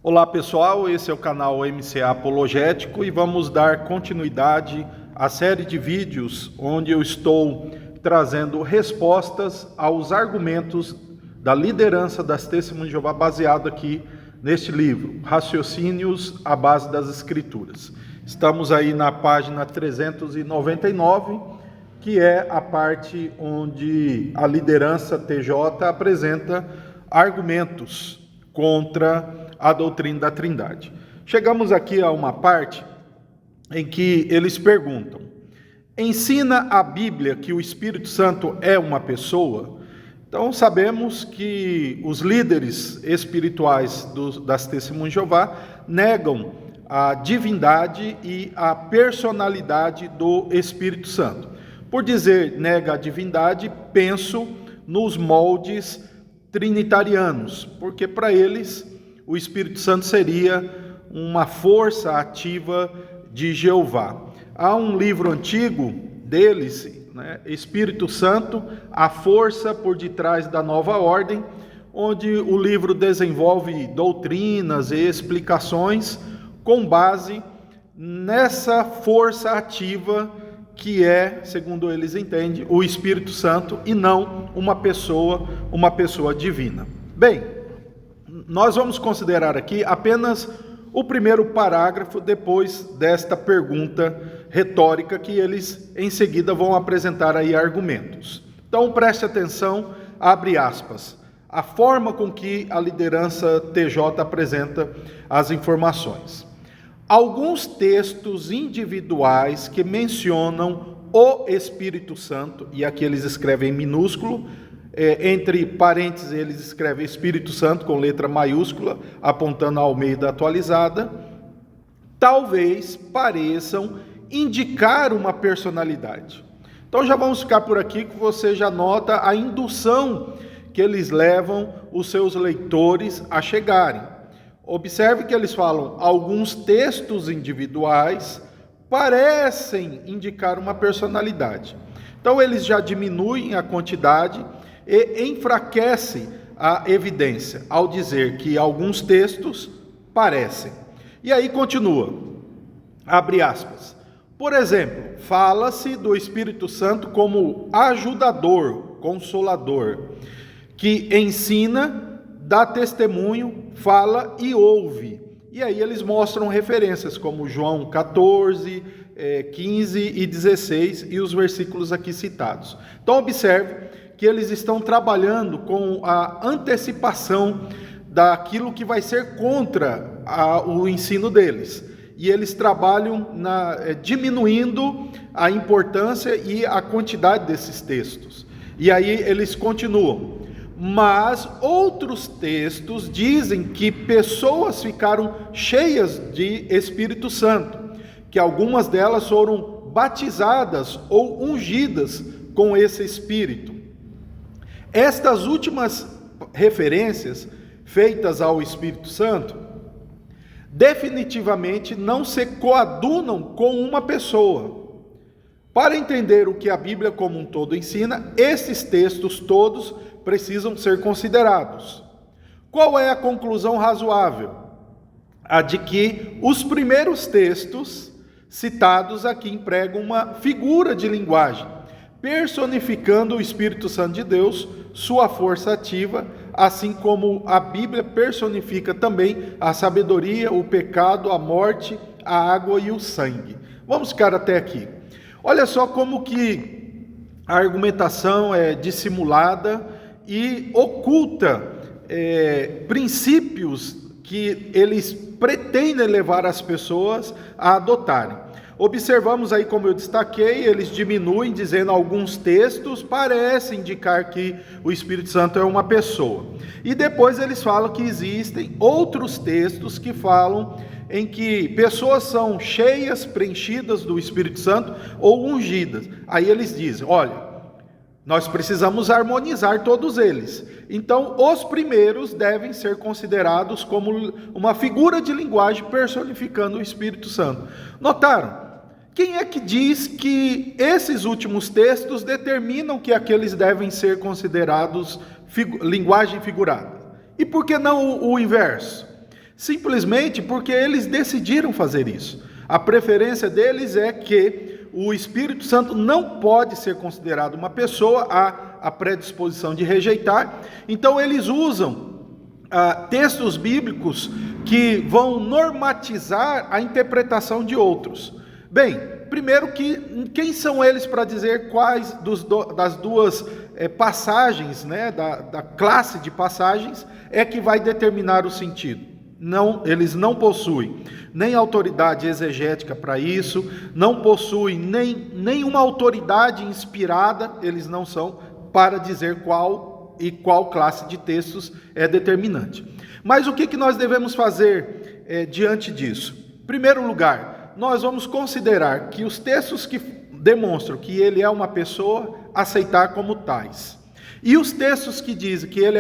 Olá pessoal, esse é o canal MCA Apologético e vamos dar continuidade à série de vídeos onde eu estou trazendo respostas aos argumentos da liderança das Testemunhas de Jeová baseado aqui neste livro, Raciocínios à Base das Escrituras. Estamos aí na página 399, que é a parte onde a liderança TJ apresenta argumentos contra a doutrina da Trindade. Chegamos aqui a uma parte em que eles perguntam: ensina a Bíblia que o Espírito Santo é uma pessoa? Então sabemos que os líderes espirituais das Testemunhas de Jeová negam a divindade e a personalidade do Espírito Santo. Por dizer nega a divindade, penso nos moldes trinitarianos, porque para eles o Espírito Santo seria uma força ativa de Jeová. Há um livro antigo deles, Espírito Santo, a força por detrás da nova ordem, onde o livro desenvolve doutrinas e explicações com base nessa força ativa que é, segundo eles entendem, o Espírito Santo e não uma pessoa divina. Bem, nós vamos considerar aqui apenas o primeiro parágrafo depois desta pergunta retórica que eles em seguida vão apresentar aí argumentos. Então preste atenção, abre aspas, a forma com que a liderança TJ apresenta as informações. Alguns textos individuais que mencionam o Espírito Santo, e aqui eles escrevem em minúsculo, entre parênteses eles escrevem Espírito Santo com letra maiúscula, apontando a Almeida atualizada, talvez pareçam indicar uma personalidade. Então já vamos ficar por aqui que você já nota a indução que eles levam os seus leitores a chegarem. Observe que eles falam, alguns textos individuais parecem indicar uma personalidade. Então eles já diminuem a quantidade e enfraquecem a evidência ao dizer que alguns textos parecem. E aí continua, abre aspas. Por exemplo, fala-se do Espírito Santo como ajudador, consolador, que ensina, dá testemunho, fala e ouve. E aí eles mostram referências como João 14, 15 e 16 e os versículos aqui citados. Então observe que eles estão trabalhando com a antecipação daquilo que vai ser contra o ensino deles. E eles trabalham diminuindo a importância e a quantidade desses textos. E aí eles continuam. Mas outros textos dizem que pessoas ficaram cheias de Espírito Santo, que algumas delas foram batizadas ou ungidas com esse Espírito. Estas últimas referências feitas ao Espírito Santo definitivamente não se coadunam com uma pessoa. Para entender o que a Bíblia como um todo ensina, esses textos todos precisam ser considerados. Qual é a conclusão razoável? A de que os primeiros textos citados aqui empregam uma figura de linguagem, personificando o Espírito Santo de Deus, sua força ativa, assim como a Bíblia personifica também a sabedoria, o pecado, a morte, a água e o sangue. Vamos ficar até aqui. Olha só como que a argumentação é dissimulada e oculta princípios que eles pretendem levar as pessoas a adotarem. Observamos aí, como eu destaquei, eles diminuem, dizendo alguns textos parecem indicar que o Espírito Santo é uma pessoa. E depois eles falam que existem outros textos que falam em que pessoas são cheias, preenchidas do Espírito Santo ou ungidas. Aí eles dizem, olha, nós precisamos harmonizar todos eles. Então, os primeiros devem ser considerados como uma figura de linguagem personificando o Espírito Santo. Notaram? Quem é que diz que esses últimos textos determinam que aqueles devem ser considerados linguagem figurada? E por que não o inverso? Simplesmente porque eles decidiram fazer isso. A preferência deles é que o Espírito Santo não pode ser considerado uma pessoa, há a predisposição de rejeitar. Então eles usam textos bíblicos que vão normatizar a interpretação de outros. Bem, primeiro quem são eles para dizer quais das duas passagens, né, da classe de passagens, é que vai determinar o sentido? Não, eles não possuem nem autoridade exegética para isso, não possuem nenhuma autoridade inspirada, eles não são, para dizer qual classe de textos é determinante. Mas o que nós devemos fazer diante disso? Em primeiro lugar, nós vamos considerar que os textos que demonstram que ele é uma pessoa, aceitar como tais. E os textos que dizem que ele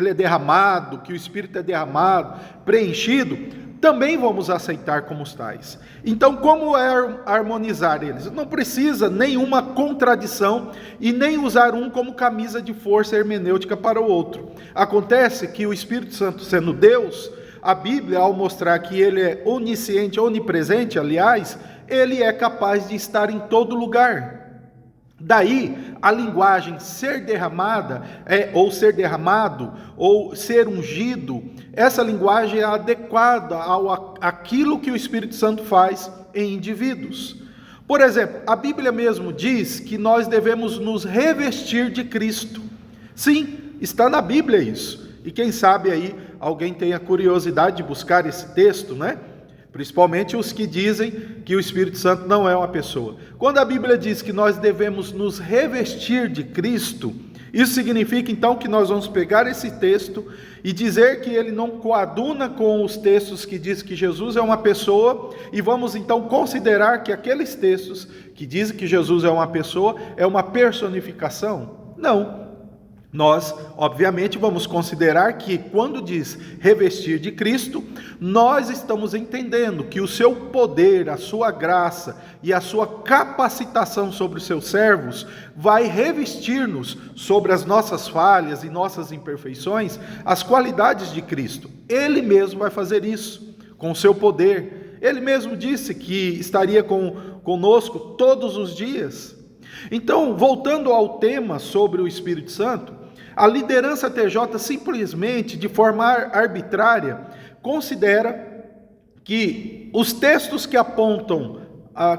é derramado, que o Espírito é derramado, preenchido, também vamos aceitar como tais. Então, como é harmonizar eles? Não precisa nenhuma contradição e nem usar um como camisa de força hermenêutica para o outro. Acontece que o Espírito Santo, sendo Deus, a Bíblia, ao mostrar que ele é onisciente, onipresente, aliás, ele é capaz de estar em todo lugar. Daí, a linguagem ser derramada, ou ser derramado, ou ser ungido, essa linguagem é adequada àquilo que o Espírito Santo faz em indivíduos. Por exemplo, a Bíblia mesmo diz que nós devemos nos revestir de Cristo. Sim, está na Bíblia isso. E quem sabe aí alguém tenha curiosidade de buscar esse texto, né? Principalmente os que dizem que o Espírito Santo não é uma pessoa. Quando a Bíblia diz que nós devemos nos revestir de Cristo, isso significa então que nós vamos pegar esse texto e dizer que ele não coaduna com os textos que dizem que Jesus é uma pessoa, e vamos então considerar que aqueles textos que dizem que Jesus é uma pessoa é uma personificação? Não. Nós, obviamente, vamos considerar que quando diz revestir de Cristo, nós estamos entendendo que o seu poder, a sua graça e a sua capacitação sobre os seus servos vai revestir-nos sobre as nossas falhas e nossas imperfeições, as qualidades de Cristo. Ele mesmo vai fazer isso com o seu poder. Ele mesmo disse que estaria conosco todos os dias. Então, voltando ao tema sobre o Espírito Santo, a liderança TJ simplesmente, de forma arbitrária, considera que os textos que apontam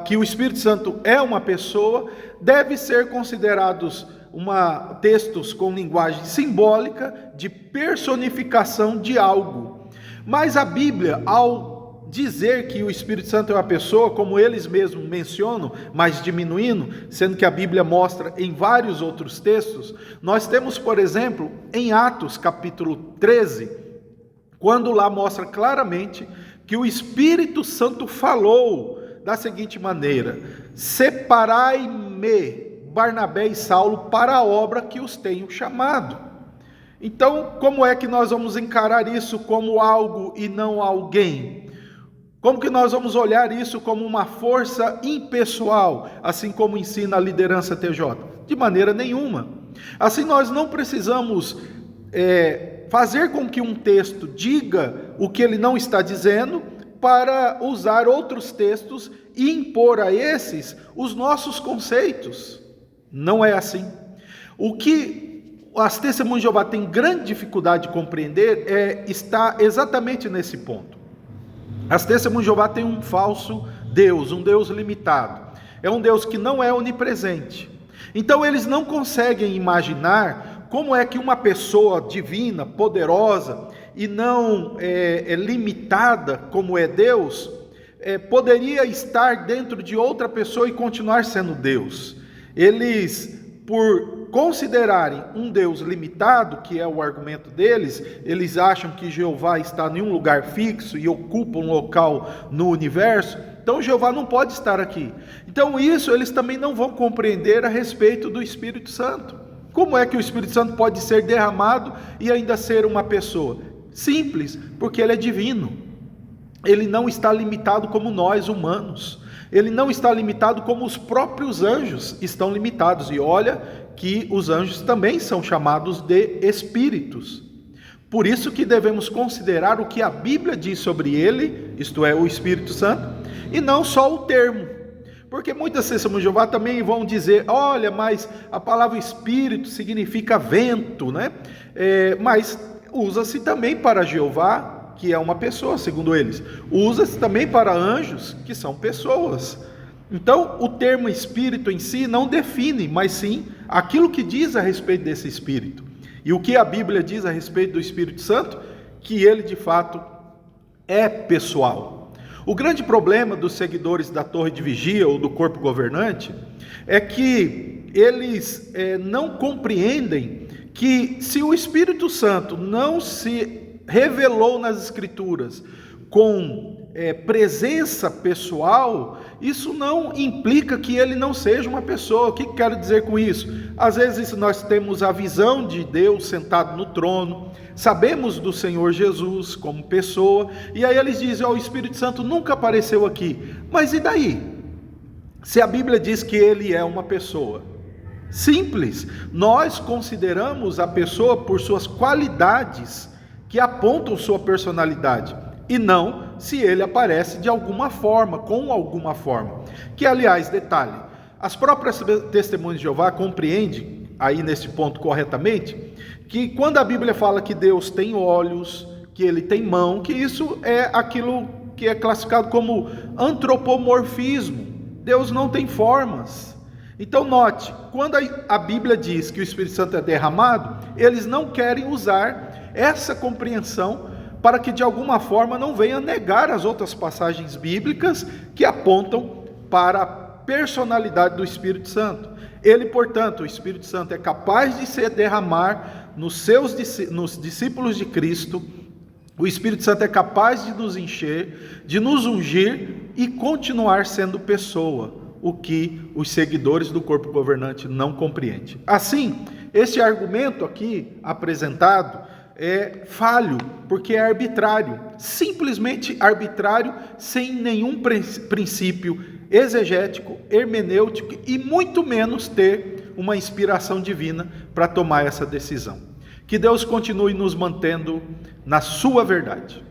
que o Espírito Santo é uma pessoa devem ser considerados textos com linguagem simbólica de personificação de algo. Mas a Bíblia, ao dizer que o Espírito Santo é uma pessoa, como eles mesmos mencionam, mas diminuindo, sendo que a Bíblia mostra em vários outros textos, nós temos, por exemplo, em Atos capítulo 13, quando lá mostra claramente que o Espírito Santo falou da seguinte maneira: separai-me, Barnabé e Saulo, para a obra que os tenho chamado. Então, como é que nós vamos encarar isso como algo e não alguém? Como que nós vamos olhar isso como uma força impessoal, assim como ensina a liderança TJ? De maneira nenhuma. Assim, nós não precisamos fazer com que um texto diga o que ele não está dizendo para usar outros textos e impor a esses os nossos conceitos. Não é assim. O que as testemunhas de Jeová têm grande dificuldade de compreender está exatamente nesse ponto. As testemunhas de Jeová têm um falso Deus, um Deus limitado. É um Deus que não é onipresente. Então eles não conseguem imaginar como é que uma pessoa divina, poderosa e não limitada como é Deus, poderia estar dentro de outra pessoa e continuar sendo Deus. Eles, por considerarem um Deus limitado, que é o argumento deles, eles acham que Jeová está em um lugar fixo e ocupa um local no universo, então Jeová não pode estar aqui. Então isso eles também não vão compreender a respeito do Espírito Santo. Como é que o Espírito Santo pode ser derramado e ainda ser uma pessoa? Simples, porque ele é divino. Ele não está limitado como nós humanos. Ele não está limitado como os próprios anjos estão limitados. E olha que os anjos também são chamados de espíritos. Por isso que devemos considerar o que a Bíblia diz sobre ele, isto é, o Espírito Santo, e não só o termo. Porque muitas testemunhas de Jeová também vão dizer, olha, mas a palavra Espírito significa vento, né? Mas usa-se também para Jeová, que é uma pessoa, segundo eles. Usa-se também para anjos, que são pessoas. Então, o termo Espírito em si não define, mas sim aquilo que diz a respeito desse Espírito. E o que a Bíblia diz a respeito do Espírito Santo? Que ele, de fato, é pessoal. O grande problema dos seguidores da torre de vigia ou do corpo governante é que eles não compreendem que se o Espírito Santo não se revelou nas Escrituras com presença pessoal, isso não implica que ele não seja uma pessoa. O que quero dizer com isso? Às vezes nós temos a visão de Deus sentado no trono, sabemos do Senhor Jesus como pessoa, e aí eles dizem, o Espírito Santo nunca apareceu aqui. Mas e daí? Se a Bíblia diz que ele é uma pessoa, simples, nós consideramos a pessoa por suas qualidades que apontam sua personalidade, e não se ele aparece de alguma forma, com alguma forma. Que, aliás, detalhe, as próprias testemunhas de Jeová compreendem, aí nesse ponto corretamente, que quando a Bíblia fala que Deus tem olhos, que ele tem mão, que isso é aquilo que é classificado como antropomorfismo. Deus não tem formas. Então note, quando a Bíblia diz que o Espírito Santo é derramado, eles não querem usar essa compreensão para que de alguma forma não venha negar as outras passagens bíblicas que apontam para a personalidade do Espírito Santo. Ele, portanto, o Espírito Santo é capaz de se derramar nos discípulos de Cristo. O Espírito Santo é capaz de nos encher, de nos ungir e continuar sendo pessoa, o que os seguidores do corpo governante não compreendem. Assim, este argumento aqui apresentado é falho, porque é arbitrário, simplesmente arbitrário, sem nenhum princípio exegético, hermenêutico e muito menos ter uma inspiração divina para tomar essa decisão. Que Deus continue nos mantendo na sua verdade.